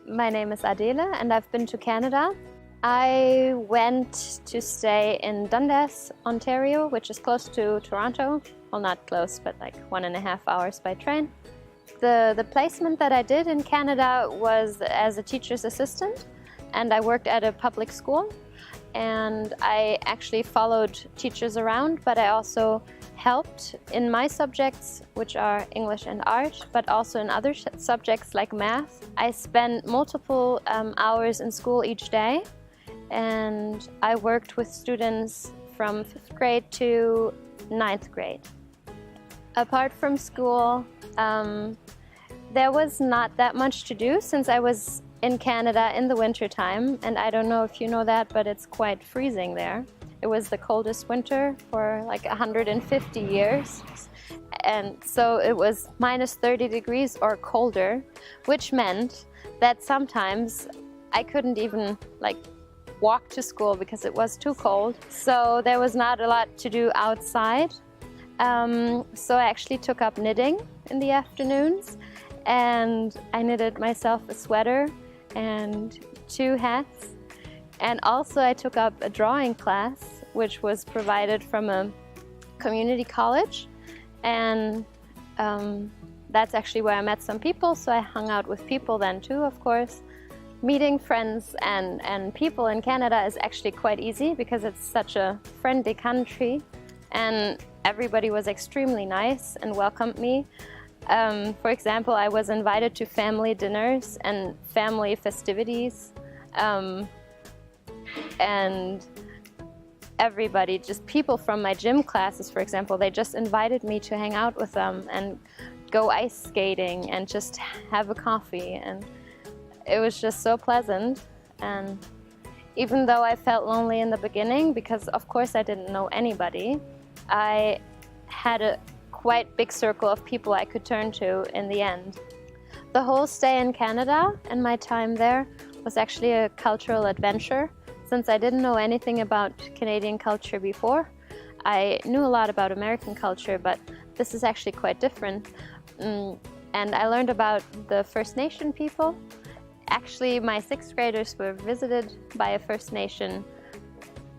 My name is Adele and I've been to Canada. I went to stay in Dundas, Ontario, which is close to Toronto. Well, not close, but like 1.5 hours by train. The placement that I did in Canada was as a teacher's assistant, and I worked at a public school. And I actually followed teachers around, but I also helped in my subjects, which are English and art, but also in other subjects like math. I spent multiple hours in school each day, and I worked with students from 5th grade to 9th grade. Apart from school, there was not that much to do since I was in Canada in the winter time, and I don't know if you know that, but it's quite freezing there. It was the coldest winter for like 150 years, and so it was minus 30 degrees or colder, which meant that sometimes I couldn't even like walk to school because it was too cold. So there was not a lot to do outside. So I actually took up knitting in the afternoons, and I knitted myself a sweater and 2 hats. And also I took up a drawing class, which was provided from a community college. And that's actually where I met some people, so I hung out with people then too, of course. Meeting friends and people in Canada is actually quite easy because it's such a friendly country, and everybody was extremely nice and welcomed me. For example, I was invited to family dinners and family festivities, and everybody, just people from my gym classes, for example, they just invited me to hang out with them and go ice skating and just have a coffee, and it was just so pleasant. And even though I felt lonely in the beginning, because of course I didn't know anybody, I had a quite big circle of people I could turn to in the end. The whole stay in Canada and my time there was actually a cultural adventure. Since I didn't know anything about Canadian culture before, I knew a lot about American culture, but this is actually quite different. And I learned about the First Nation people. Actually, my 6th graders were visited by a First Nation.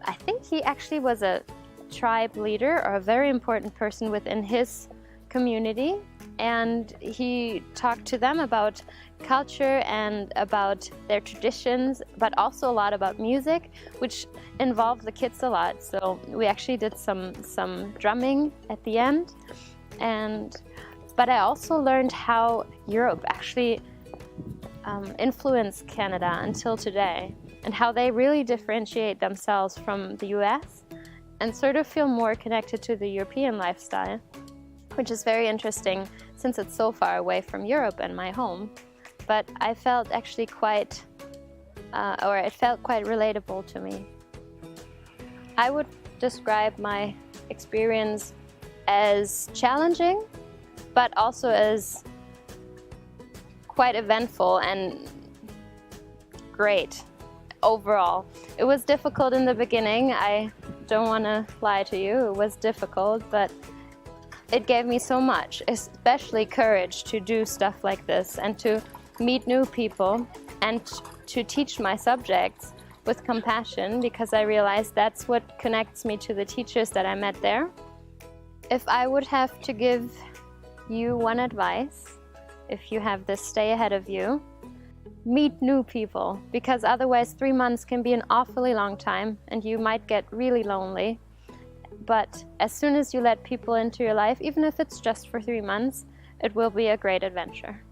I think he actually was a tribe leader or a very important person within his community, and he talked to them about culture and about their traditions, but also a lot about music, which involved the kids a lot. So we actually did some drumming at the end, but I also learned how Europe actually influenced Canada until today, and how they really differentiate themselves from the US and sort of feel more connected to the European lifestyle, which is very interesting since it's so far away from Europe and my home. But I felt actually it felt quite relatable to me. I would describe my experience as challenging, but also as quite eventful and great overall. It was difficult in the beginning. I don't want to lie to you, it was difficult, but it gave me so much, especially courage to do stuff like this and to meet new people and to teach my subjects with compassion, because I realized that's what connects me to the teachers that I met there. If I would have to give you one advice, if you have this stay ahead of you, meet new people, because otherwise 3 months can be an awfully long time and you might get really lonely. But as soon as you let people into your life, even if it's just for 3 months, it will be a great adventure.